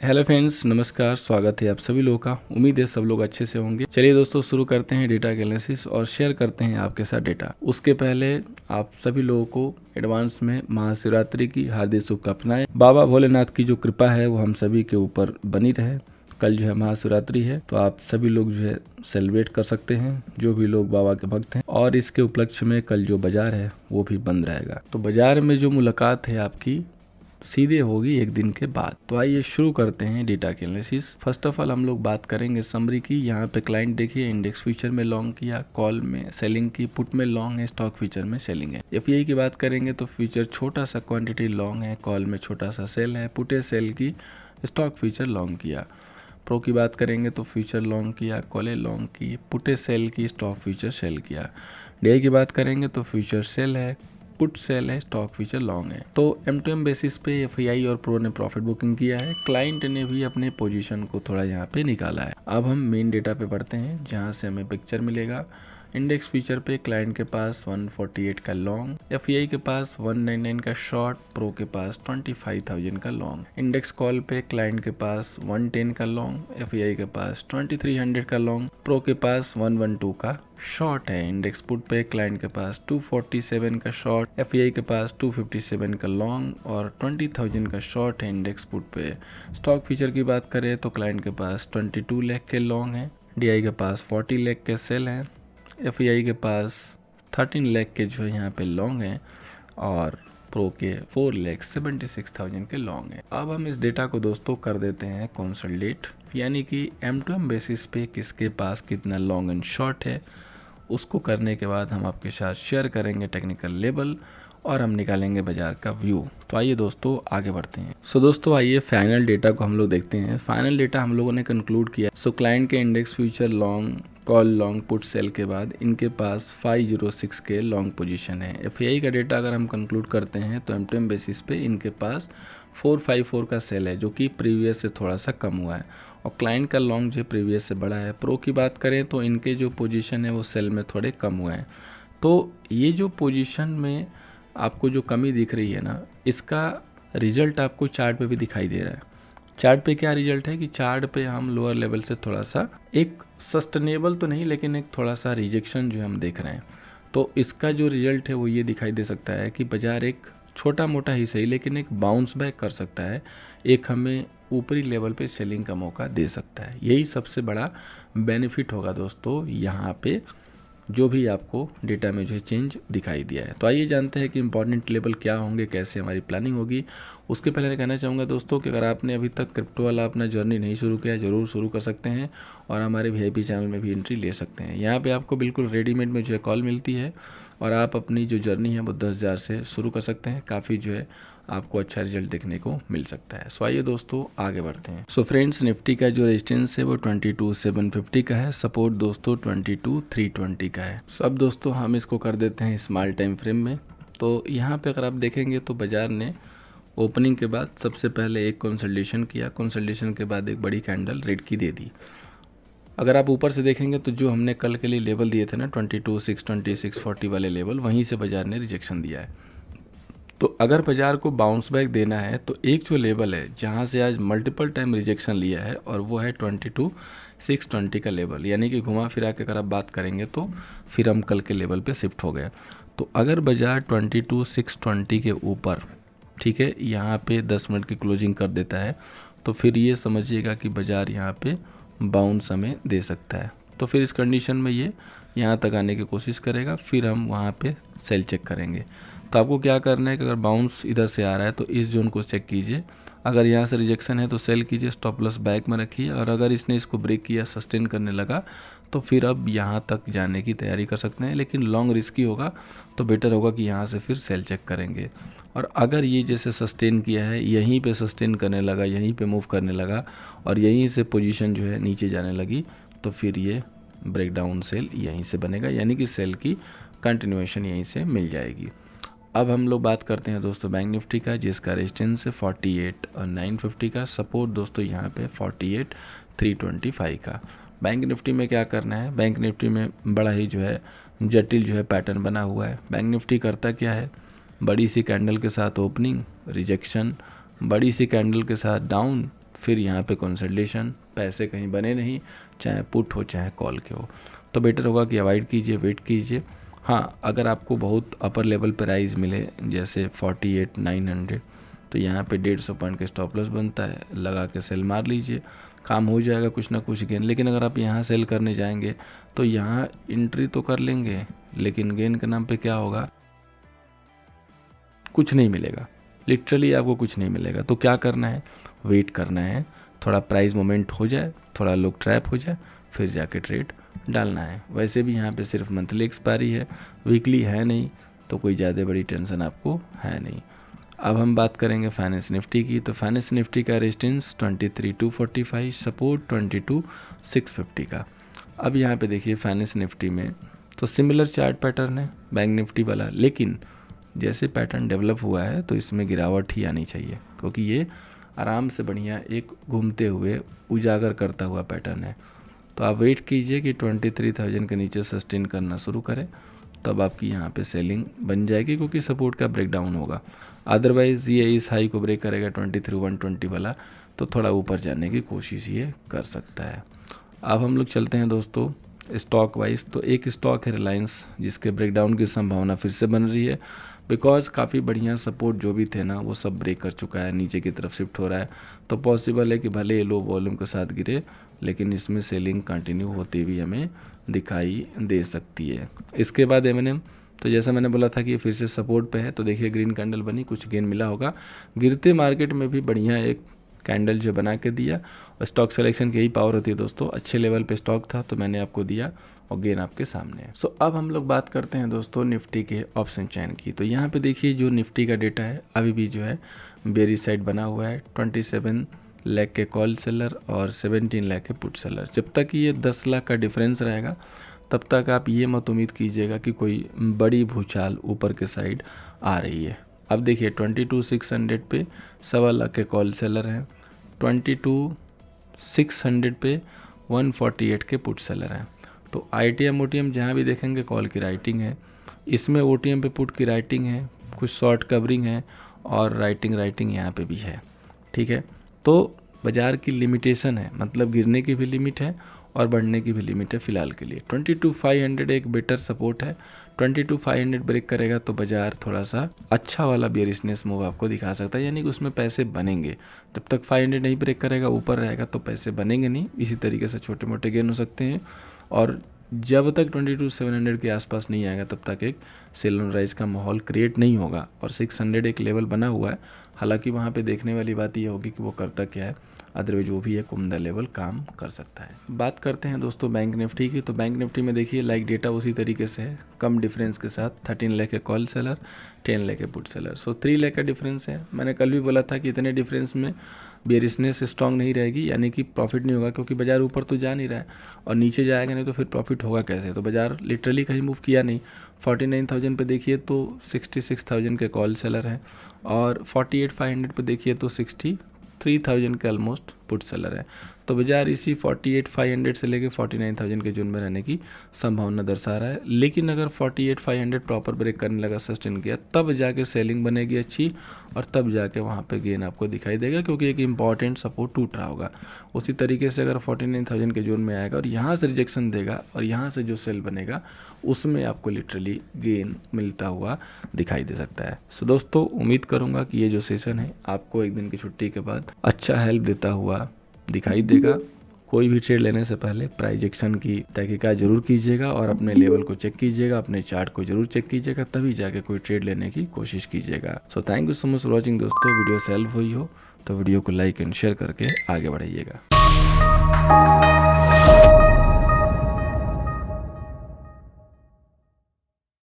Hello friends, नमस्कार। स्वागत है आप सभी लोगों का। उम्मीद है सब लोग अच्छे से होंगे। चलिए दोस्तों, शुरू करते हैं डेटा के एनालिसिस और शेयर करते हैं आपके साथ डेटा। उसके पहले आप सभी लोगों को एडवांस में महाशिवरात्रि की हार्दिक शुभकामनाएं। बाबा भोलेनाथ की जो कृपा है वो हम सभी के ऊपर बनी रहे। कल जो है महाशिवरात्रि है, तो आप सभी लोग जो है सेलिब्रेट कर सकते हैं, जो भी लोग बाबा के भक्त हैं। और इसके उपलक्ष्य में कल जो बाजार है वो भी बंद रहेगा। तो बाजार में जो मुलाकात है आपकी सीधे होगी एक दिन के बाद। तो आइए शुरू करते हैं डेटा के एनालिसिस। फर्स्ट ऑफ ऑल हम लोग बात करेंगे समरी की। यहाँ पे क्लाइंट देखिए, इंडेक्स फ्यूचर में लॉन्ग किया, कॉल में सेलिंग की, पुट में लॉन्ग है, स्टॉक फ्यूचर में सेलिंग है। एफआई की बात करेंगे तो फ्यूचर छोटा सा क्वांटिटी लॉन्ग है, कॉल में छोटा सा सेल है, पुटे सेल की, स्टॉक फ्यूचर लॉन्ग किया। प्रो की बात करेंगे तो फ्यूचर लॉन्ग किया, कॉले लॉन्ग की, पुटे सेल की, स्टॉक फ्यूचर सेल किया। डे की बात करेंगे तो फ्यूचर सेल है, पुट सेल है, स्टॉक फ्यूचर लॉन्ग है। तो M2M बेसिस पे एफआई और प्रो ने प्रॉफिट बुकिंग किया है। क्लाइंट ने भी अपने पोजीशन को थोड़ा यहाँ पे निकाला है। अब हम मेन डेटा पे पढ़ते हैं, जहाँ से हमें पिक्चर मिलेगा। इंडेक्स फीचर पे क्लाइंट के पास 148 का लॉन्ग, एफआई के पास 199 का शॉर्ट, प्रो के पास 25,000 का लॉन्ग। इंडेक्स कॉल पे क्लाइंट के पास 110 का लॉन्ग, एफआई के पास 2300 का लॉन्ग, प्रो के पास 112 का शॉर्ट है। इंडेक्स पुट पे क्लाइंट के पास 247 का शॉर्ट, एफआई के पास 257 का लॉन्ग और 20,000 का शॉर्ट है इंडेक्स पुट पे। स्टॉक फीचर की बात करें तो क्लाइंट के पास 22 लाख के लॉन्ग है, डीआई के पास 40 लाख के सेल है, एफआई के पास 13 लाख के जो है यहाँ पे लॉन्ग है और प्रो के 4,76,000 के लॉन्ग है। अब हम इस डेटा को दोस्तों कर देते हैं कंसोलिडेट, यानी कि M2M बेसिस पे किसके पास कितना लॉन्ग एंड शॉर्ट है। उसको करने के बाद हम आपके साथ शेयर करेंगे टेक्निकल लेवल और हम निकालेंगे बाजार का व्यू। तो आइए दोस्तों आगे बढ़ते हैं। दोस्तों आइए फाइनल डेटा को हम लोग देखते हैं। फाइनल डेटा हम लोगों ने कंक्लूड किया। क्लाइंट के index future long, call long, put sell के बाद इनके पास 506 के लॉन्ग पोजीशन है। एफआई का डेटा अगर हम कंक्लूड करते हैं तो M2M बेसिस पे इनके पास 454 का सेल है, जो कि प्रीवियस से थोड़ा सा कम हुआ है और क्लाइंट का लॉन्ग जो प्रीवियस से बड़ा है। प्रो की बात करें तो इनके जो पोजीशन है वो सेल में थोड़े कम हुए हैं। तो ये जो पोजीशन में आपको जो कमी दिख रही है ना, इसका रिजल्ट आपको चार्ट पे भी दिखाई दे रहा है। चार्ट पे क्या रिजल्ट है कि चार्ट पे हम लोअर लेवल से थोड़ा सा एक सस्टेनेबल तो नहीं, लेकिन एक थोड़ा सा रिजेक्शन जो हम देख रहे हैं। तो इसका जो रिजल्ट है वो ये दिखाई दे सकता है कि बाजार एक छोटा मोटा ही सही लेकिन एक बाउंस बैक कर सकता है, एक हमें ऊपरी लेवल पे सेलिंग का मौका दे सकता है। यही सबसे बड़ा बेनिफिट होगा दोस्तों यहाँ पे, जो भी आपको डेटा में जो है चेंज दिखाई दिया है। तो आइए जानते हैं कि इंपॉर्टेंट लेवल क्या होंगे, कैसे हमारी प्लानिंग होगी। उसके पहले मैं कहना चाहूँगा दोस्तों कि अगर आपने अभी तक क्रिप्टो वाला अपना जर्नी नहीं शुरू किया है, ज़रूर शुरू कर सकते हैं और हमारे VIP चैनल में भी एंट्री ले सकते हैं। यहाँ पे आपको बिल्कुल रेडीमेड में जो है कॉल मिलती है और आप अपनी जो जर्नी है वो 10,000 से शुरू कर सकते हैं। काफ़ी जो है आपको अच्छा रिजल्ट देखने को मिल सकता है। आइए दोस्तों आगे बढ़ते हैं। फ्रेंड्स, निफ्टी का जो रेजिस्टेंस है वो 22,750 का है, सपोर्ट दोस्तों 22,320 का है। अब दोस्तों हम इसको कर देते हैं स्मॉल टाइम फ्रेम में। तो यहाँ पे अगर आप देखेंगे तो बाजार ने ओपनिंग के बाद सबसे पहले एक कंसोलिडेशन किया, कंसोलिडेशन के बाद एक बड़ी कैंडल रेड की दे दी। अगर आप ऊपर से देखेंगे तो जो हमने कल के लिए लेवल दिए थे ना 22,620, 640 वाले लेवल, वहीं से बाजार ने रिजेक्शन दिया है। तो अगर बाजार को बाउंस बैक देना है तो एक जो लेवल है जहां से आज मल्टीपल टाइम रिजेक्शन लिया है और वो है 22,620 का लेवल, यानी कि घुमा फिरा के अगर आप बात करेंगे तो फिर हम कल के लेवल पे शिफ्ट हो गए। तो अगर बाजार 22,620 के ऊपर, ठीक है, यहाँ पे 10 मिनट की क्लोजिंग कर देता है तो फिर ये समझिएगा कि बाजार यहाँ पे बाउंस हमें दे सकता है। तो फिर इस कंडीशन में ये यहाँ तक आने की कोशिश करेगा, फिर हम वहाँ पे सेल चेक करेंगे। तो आपको क्या करना है कि अगर बाउंस इधर से आ रहा है तो इस जोन को चेक कीजिए, अगर यहाँ से रिजेक्शन है तो सेल कीजिए, स्टॉप लॉस बैक में रखिए और अगर इसने इसको ब्रेक किया, सस्टेन करने लगा तो फिर अब यहाँ तक जाने की तैयारी कर सकते हैं। लेकिन लॉन्ग रिस्की होगा तो बेटर होगा कि यहाँ से फिर सेल चेक करेंगे। और अगर ये जैसे सस्टेन किया है, यहीं पे सस्टेन करने लगा, यहीं पे मूव करने लगा और यहीं से पोजीशन जो है नीचे जाने लगी तो फिर ये ब्रेकडाउन सेल यहीं से बनेगा, यानी कि सेल की कंटिन्यूएशन यहीं से मिल जाएगी। अब हम लोग बात करते हैं दोस्तों बैंक निफ्टी का, जिसका रेजिस्टेंस है 48 और 950 का, सपोर्ट दोस्तों यहाँ पे 48,325 का। बैंक निफ्टी में क्या करना है, बैंक निफ्टी में बड़ा ही जो है जटिल जो है पैटर्न बना हुआ है। बैंक निफ्टी करता क्या है, बड़ी सी कैंडल के साथ ओपनिंग, रिजेक्शन, बड़ी सी कैंडल के साथ डाउन, फिर यहाँ पे कंसल्टेशन, पैसे कहीं बने नहीं, चाहे पुट हो चाहे कॉल के हो, तो बेटर होगा कि अवॉइड कीजिए, वेट कीजिए। हाँ, अगर आपको बहुत अपर लेवल प्राइस मिले जैसे 48,900, तो यहाँ पे 150 पॉइंट का स्टॉप लॉस बनता है, लगा के सेल मार लीजिए, काम हो जाएगा कुछ ना कुछ गेन। लेकिन अगर आप यहाँ सेल करने जाएंगे तो यहाँ एंट्री तो कर लेंगे, लेकिन गेन के नाम पे क्या होगा, कुछ नहीं मिलेगा, लिटरली आपको कुछ नहीं मिलेगा। तो क्या करना है, वेट करना है, थोड़ा प्राइस मोमेंट हो जाए, थोड़ा लोग ट्रैप हो जाए, फिर जाके ट्रेड डालना है। वैसे भी यहाँ पे सिर्फ मंथली एक्सपायरी है, वीकली है नहीं, तो कोई ज़्यादा बड़ी टेंशन आपको है नहीं। अब हम बात करेंगे फाइनेंस निफ्टी की। तो फाइनेंस निफ्टी का रेजिस्टेंस 23,245, सपोर्ट 22,650 का। अब यहाँ पे देखिए फाइनेंस निफ्टी में तो सिमिलर चार्ट पैटर्न है बैंक निफ्टी वाला, लेकिन जैसे पैटर्न डेवलप हुआ है तो इसमें गिरावट ही आनी चाहिए, क्योंकि ये आराम से बढ़िया एक घूमते हुए उजागर करता हुआ पैटर्न है। तो आप वेट कीजिए कि 23,000 के नीचे सस्टेन करना शुरू करें, तब आपकी यहाँ पे सेलिंग बन जाएगी, क्योंकि सपोर्ट का ब्रेकडाउन होगा। अदरवाइज़ ये इस हाई को ब्रेक करेगा 23,120 वाला, तो थोड़ा ऊपर जाने की कोशिश ये कर सकता है। अब हम लोग चलते हैं दोस्तों स्टॉक वाइज। तो एक स्टॉक है रिलायंस, जिसके ब्रेकडाउन की संभावना फिर से बन रही है, बिकॉज काफ़ी बढ़िया सपोर्ट जो भी थे ना वो सब ब्रेक कर चुका है, नीचे की तरफ शिफ्ट हो रहा है। तो पॉसिबल है कि भले ये लो वॉल्यूम के साथ गिरे, लेकिन इसमें सेलिंग कंटिन्यू होती हुई हमें दिखाई दे सकती है। इसके बाद M&M, तो जैसा मैंने बोला था कि फिर से सपोर्ट पे है, तो देखिए ग्रीन कैंडल बनी, कुछ गेन मिला होगा। गिरते मार्केट में भी बढ़िया एक कैंडल जो बना के दिया, और स्टॉक सिलेक्शन की यही पावर होती है दोस्तों। अच्छे लेवल पे स्टॉक था तो मैंने आपको दिया, और गेन आपके सामने है। सो अब हम लोग बात करते हैं दोस्तों निफ्टी के ऑप्शन चैन की। तो यहाँ पे देखिए जो निफ्टी का डेटा है अभी भी जो है बेरिश साइड बना हुआ है, 27 लाख के कॉल सेलर और 17 लाख के पुट सेलर। जब तक ये 10 लाख का डिफरेंस रहेगा तब तक आप ये मत उम्मीद कीजिएगा कि कोई बड़ी भूचाल ऊपर के साइड आ रही है। अब देखिए 22,600 पे 1.25 लाख के कॉल सेलर हैं, 22,600 पे 148 के पुट सेलर हैं। तो ITM OTM जहाँ भी देखेंगे कॉल की राइटिंग है, इसमें OTM पे पुट की राइटिंग है, कुछ शॉर्ट कवरिंग है, और राइटिंग यहाँ पे भी है। ठीक है, तो बाज़ार की लिमिटेशन है, मतलब गिरने की भी लिमिट है और बढ़ने की भी लिमिट है फिलहाल के लिए। 22,500 एक बेटर सपोर्ट है, 22,500 ब्रेक करेगा तो बाज़ार थोड़ा सा अच्छा वाला बेयरिशनेस मूव आपको दिखा सकता है, यानी कि उसमें पैसे बनेंगे। जब तक 500 नहीं ब्रेक करेगा, ऊपर रहेगा, तो पैसे बनेंगे नहीं। इसी तरीके से छोटे मोटे गेन हो सकते हैं, और जब तक 22,700 के आसपास नहीं आएगा तब तक एक सेल ऑन राइज का माहौल क्रिएट नहीं होगा। और 600 एक लेवल बना हुआ है, हालांकि वहाँ पे देखने वाली बात ये होगी कि वो करता क्या है, अदरवाइज वो भी एक उम्दा लेवल काम कर सकता है। बात करते हैं दोस्तों बैंक निफ्टी की। तो बैंक निफ्टी में देखिए लाइक डेटा उसी तरीके से है, कम डिफरेंस के साथ 13 लाख के कॉल सेलर, 10 लाख के पुट सेलर। सो 3 लाख का डिफरेंस है। मैंने कल भी बोला था कि इतने डिफरेंस में बेयरिशनेस स्ट्रांग नहीं रहेगी, यानी कि प्रॉफिट नहीं होगा, क्योंकि बाजार ऊपर तो जा नहीं रहा है और नीचे जाएगा नहीं तो फिर प्रॉफिट होगा कैसे। तो बाजार लिटरली कहीं मूव किया नहीं। 49,000 पे देखिए तो 66,000 के कॉल सेलर हैं, और 48,500 पे देखिए तो 63,000 के ऑलमोस्ट पुट सेलर है। तो बाजार इसी 48,500 से लेके 49,000 के जोन में रहने की संभावना दर्शा रहा है। लेकिन अगर 48,500 प्रॉपर ब्रेक करने लगा, सस्टेन किया, तब जाके सेलिंग बनेगी अच्छी, और तब जाके वहाँ पे गेन आपको दिखाई देगा, क्योंकि एक इंपॉर्टेंट सपोर्ट टूट रहा होगा। उसी तरीके से अगर 49,000 के जोन में आएगा और यहाँ से रिजेक्शन देगा, और यहाँ से जो सेल बनेगा उसमें आपको लिटरली गेन मिलता हुआ दिखाई दे सकता है। सो दोस्तों, उम्मीद करूँगा कि ये जो सेशन है आपको एक दिन की छुट्टी के बाद अच्छा हेल्प देता हुआ दिखाई देगा। कोई भी ट्रेड लेने से पहले प्राइस एक्शन की तहकीकात जरूर कीजिएगा, और अपने लेवल को चेक कीजिएगा, अपने चार्ट को जरूर चेक कीजिएगा, तभी जाके कोई ट्रेड लेने की कोशिश कीजिएगा। So thank you so much for watching दोस्तों। वीडियो से हेल्प हुई हो तो वीडियो को लाइक एंड शेयर करके आगे बढ़ाइएगा।